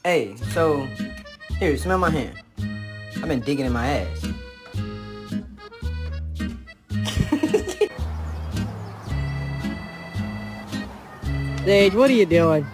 Hey, so, here, smell my hand. I've been digging in my ass. Sage, what are you doing?